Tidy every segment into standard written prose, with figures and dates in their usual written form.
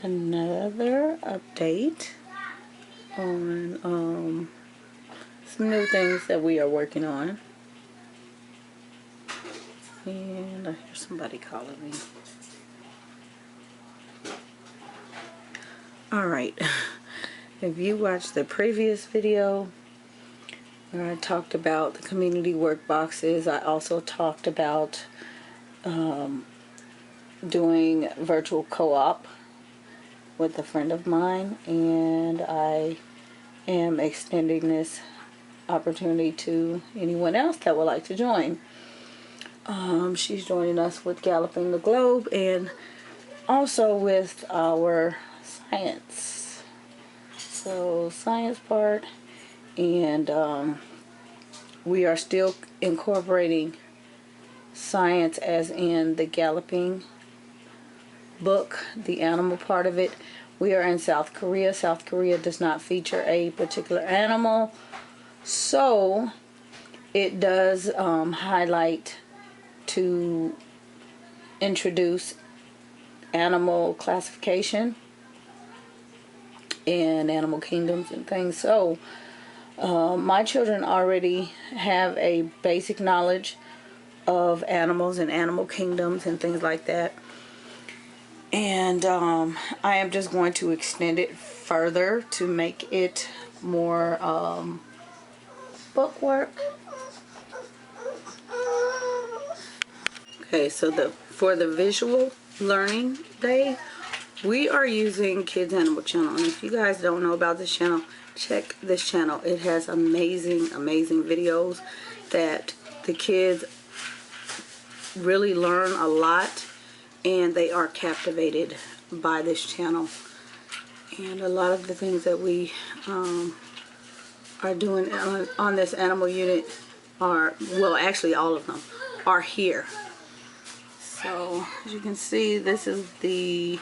another update on some new things that we are working on. And I hear somebody calling me. Alright, if you watched the previous video where I talked about the community work boxes, I also talked about doing virtual co-op with a friend of mine, and I am extending this opportunity to anyone else that would like to join. She's joining us with Galloping the Globe and also with our science. So science part, and we are still incorporating science as in the galloping book, the animal part of it. We are in South Korea. South Korea does not feature a particular animal, so it does highlight to introduce animal classification and animal kingdoms and things. So my children already have a basic knowledge of animals and animal kingdoms and things like that, and I am just going to extend it further to make it more bookwork. Okay, so for the visual learning day, we are using Kids Animal Channel. And if you guys don't know about this channel, check this channel. It has amazing videos that the kids really learn a lot, and they are captivated by this channel. And a lot of the things that we are doing on this animal unit are, well, actually all of them are here. So as you can see, this is the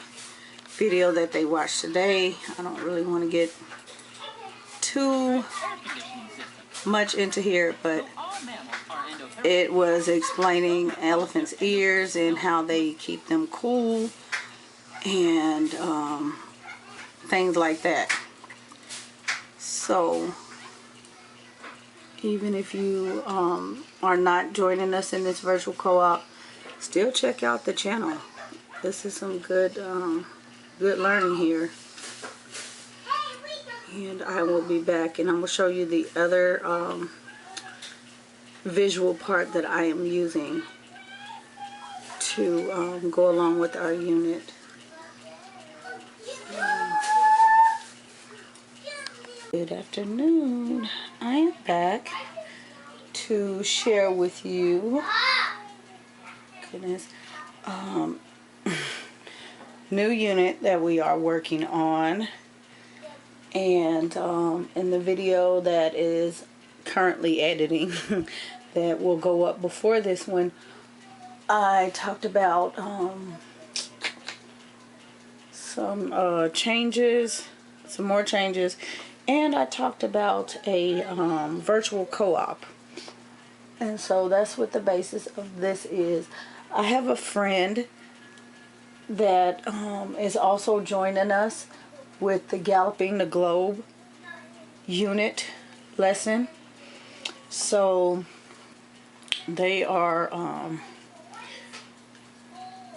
video that they watched today. I don't really want to get too much into here, but it was explaining elephants' ears and how they keep them cool and things like that. So even if you are not joining us in this virtual co-op, still check out the channel. This is some good good learning here. And I will be back, and I'm going to show you the other visual part that I am using to go along with our unit. Good afternoon. I am back to share with you, goodness, new unit that we are working on. And in the video that is currently editing that will go up before this one, I talked about some changes, some more changes, and I talked about a virtual co-op. And so that's what the basis of this is. I have a friend that is also joining us with the Galloping the Globe unit lesson. So they are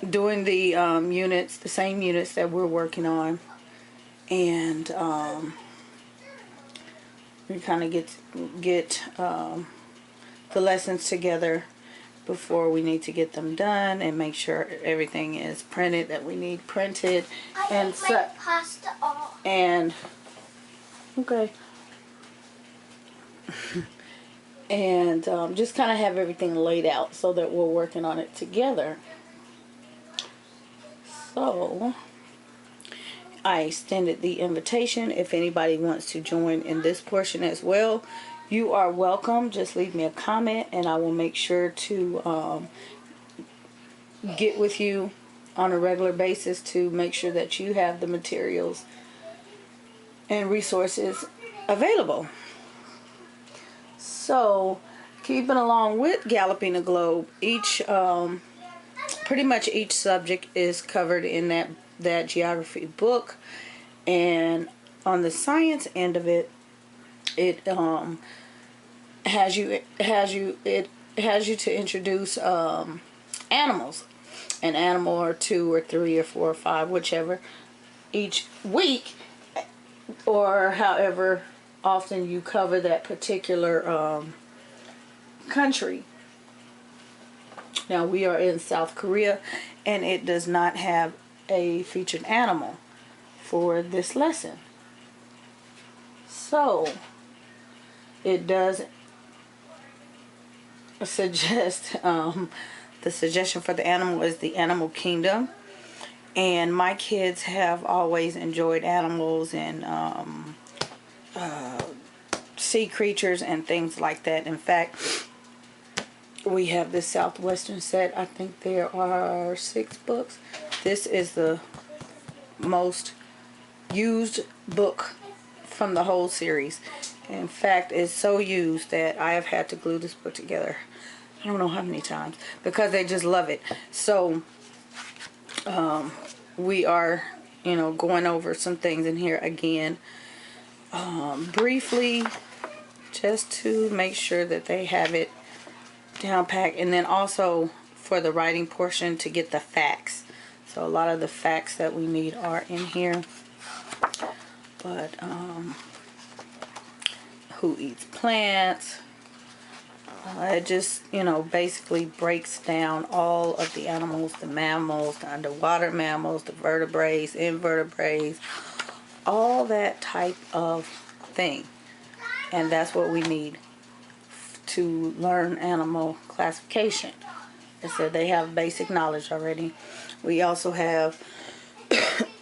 doing the units, the same units that we're working on, and we kind of get the lessons together before we need to get them done, and make sure everything is printed that we need printed, and set pasta off. And okay. And just kind of have everything laid out so that we're working on it together. So I extended the invitation. If anybody wants to join in this portion as well, you are welcome. Just leave me a comment and I will make sure to get with you on a regular basis to make sure that you have the materials and resources available. So keeping along with Galloping the Globe, each pretty much each subject is covered in that that geography book, and on the science end of it, it has you to introduce animals, an animal or two or three or four or five, whichever, each week, or however often you cover that particular country. Now we are in South Korea, and it does not have a featured animal for this lesson. So it does suggest, the suggestion for the animal is the animal kingdom. And my kids have always enjoyed animals and sea creatures and things like that. In fact, we have this Southwestern set. I think there are 6 books. This is the most used book from the whole series. In fact, it's so used that I have had to glue this book together I don't know how many times, because they just love it. So we are, going over some things in here again, briefly, just to make sure that they have it down packed, and then also for the writing portion to get the facts. So a lot of the facts that we need are in here. But who eats plants? It just, basically breaks down all of the animals, the mammals, the underwater mammals, the vertebrates, invertebrates, all that type of thing. And that's what we need to learn animal classification. I said they have basic knowledge already. We also have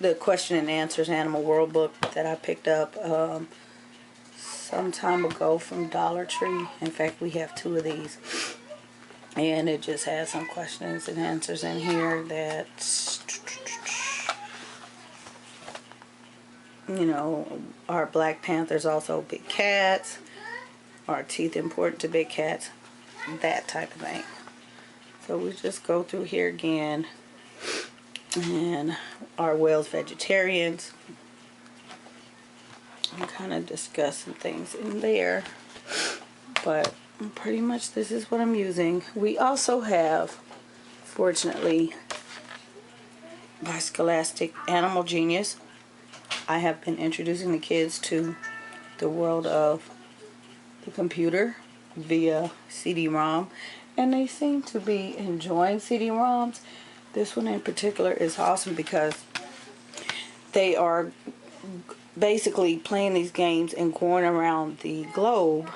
the question and answers animal world book that I picked up some time ago from Dollar Tree. In fact, we have 2 of these, and it just has some questions and answers in here that, are black panthers also big cats? Are teeth important to big cats? That type of thing. So we just go through here again. And are whales vegetarians? I'm kind of discussing things in there, but pretty much this is what I'm using. We also have, fortunately, by Scholastic, Animal Genius. I have been introducing the kids to the world of the computer via CD-ROM, and they seem to be enjoying CD-ROMs. This one in particular is awesome because they are basically playing these games and going around the globe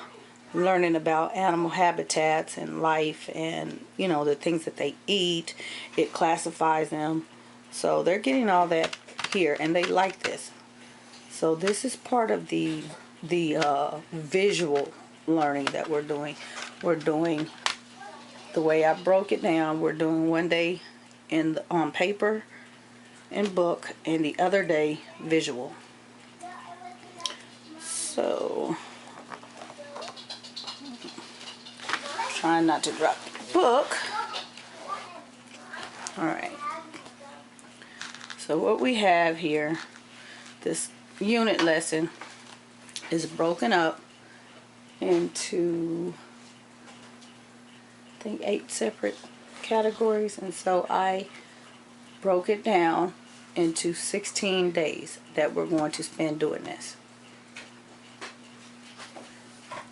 learning about animal habitats and life and the things that they eat. It classifies them, so they're getting all that here, and they like this. So this is part of the visual learning that we're doing. We're doing the way I broke it down. We're doing one day on paper and book, and the other day visual. So trying not to drop the book. Alright, so what we have here, this unit lesson is broken up into, I think, 8 separate categories, and so I broke it down into 16 days that we're going to spend doing this,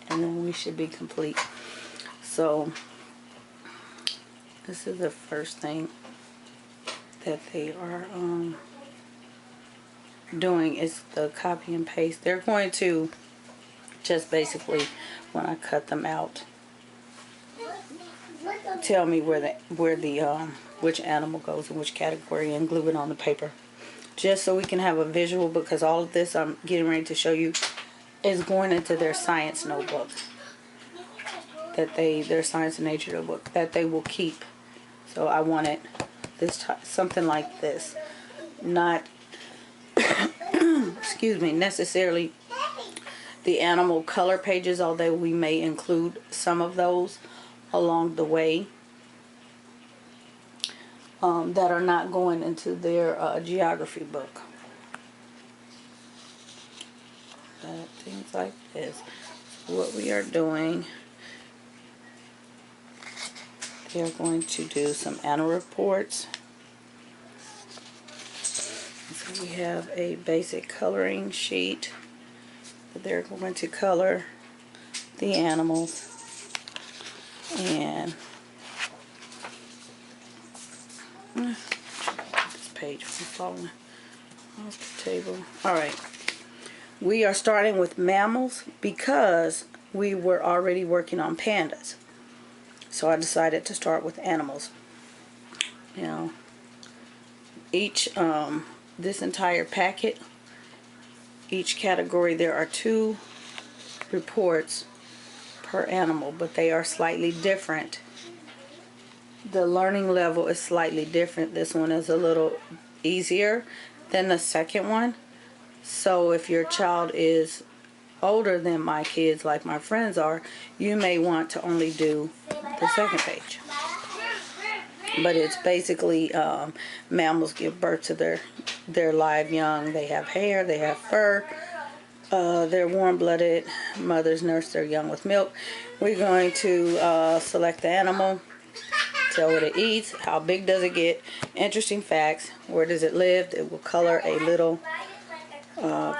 and then we should be complete. So this is the first thing that they are doing, is the copy and paste. They're going to just basically, when I cut them out, tell me which animal goes in which category and glue it on the paper, just so we can have a visual, because all of this I'm getting ready to show you is going into their science notebook, their science and nature notebook that they will keep. So I wanted this something like this, not excuse me, necessarily the animal color pages, although we may include some of those along the way. that are not going into their geography book. Things like this. What we are doing, they're going to do some animal reports. So we have a basic coloring sheet that they're going to color the animals. And this page from falling off the table. Alright. We are starting with mammals because we were already working on pandas. So I decided to start with animals. Now, each, this entire packet, each category, there are 2 reports per animal, but they are slightly different. The learning level is slightly different. This one is a little easier than the second one. So if your child is older than my kids, like my friends are, you may want to only do the second page. But it's basically mammals give birth to their live young. They have hair, they have fur, they're warm-blooded. Mothers nurse their young with milk. We're going to select the animal, tell what it eats, how big does it get, interesting facts, where does it live. It will color a little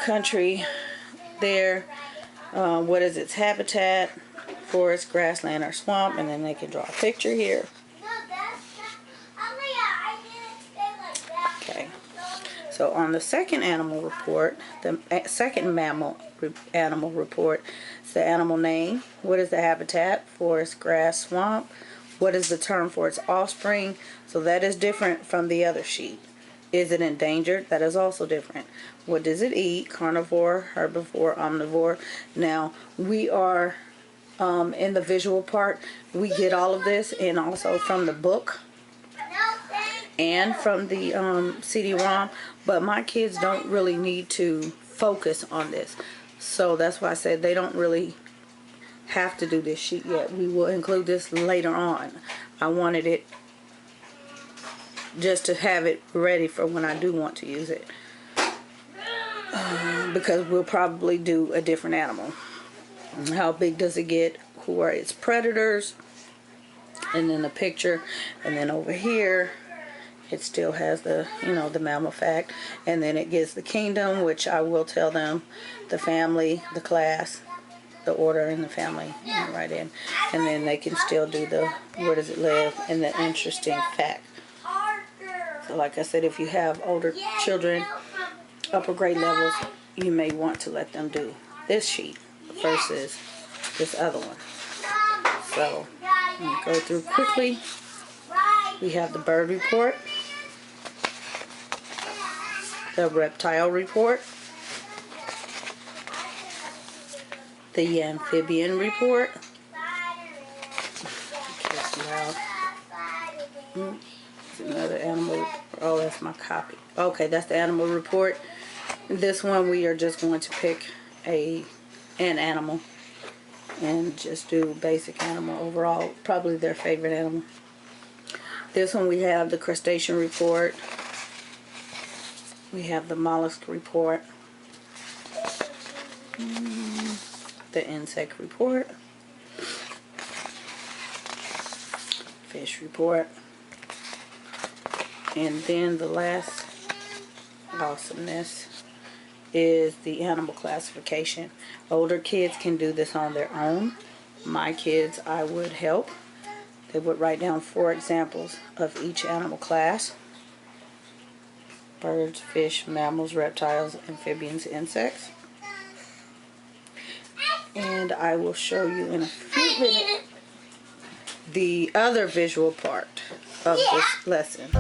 country there. What is its habitat, forest, grassland, or swamp, and then they can draw a picture here. Okay, so on the second animal report, the second animal report, it's the animal name, what is the habitat, forest, grass, swamp, what is the term for its offspring, so that is different from the other sheet. Is it endangered? That is also different. What does it eat? Carnivore, herbivore, omnivore. Now, we are in the visual part. We get all of this, and also from the book and from the CD-ROM. But my kids don't really need to focus on this. So that's why I said they don't really have to do this sheet yet. We will include this later on. I wanted it just to have it ready for when I do want to use it, because we'll probably do a different animal. How big does it get? Who are its predators? And then the picture, and then over here it still has the, you know, the mammal fact, and then it gives the kingdom, which I will tell them, the family, the class, the order, and the family right in, and then they can still do the where does it live and the interesting fact. So like I said, if you have older children, upper grade levels, you may want to let them do this sheet versus this other one. So I'm going to go through quickly. We have the bird report, the reptile report, the amphibian report. Another animal. Oh, that's my copy. Okay, that's the animal report. This one we are just going to pick an animal and just do basic animal overall, probably their favorite animal. This one we have the crustacean report. We have the mollusk report, the insect report, fish report. And then the last awesomeness is the animal classification. Older kids can do this on their own. My kids, I would help. They would write down 4 examples of each animal class: birds, fish, mammals, reptiles, amphibians, insects. And I will show you in a few minutes the other visual part of this lesson.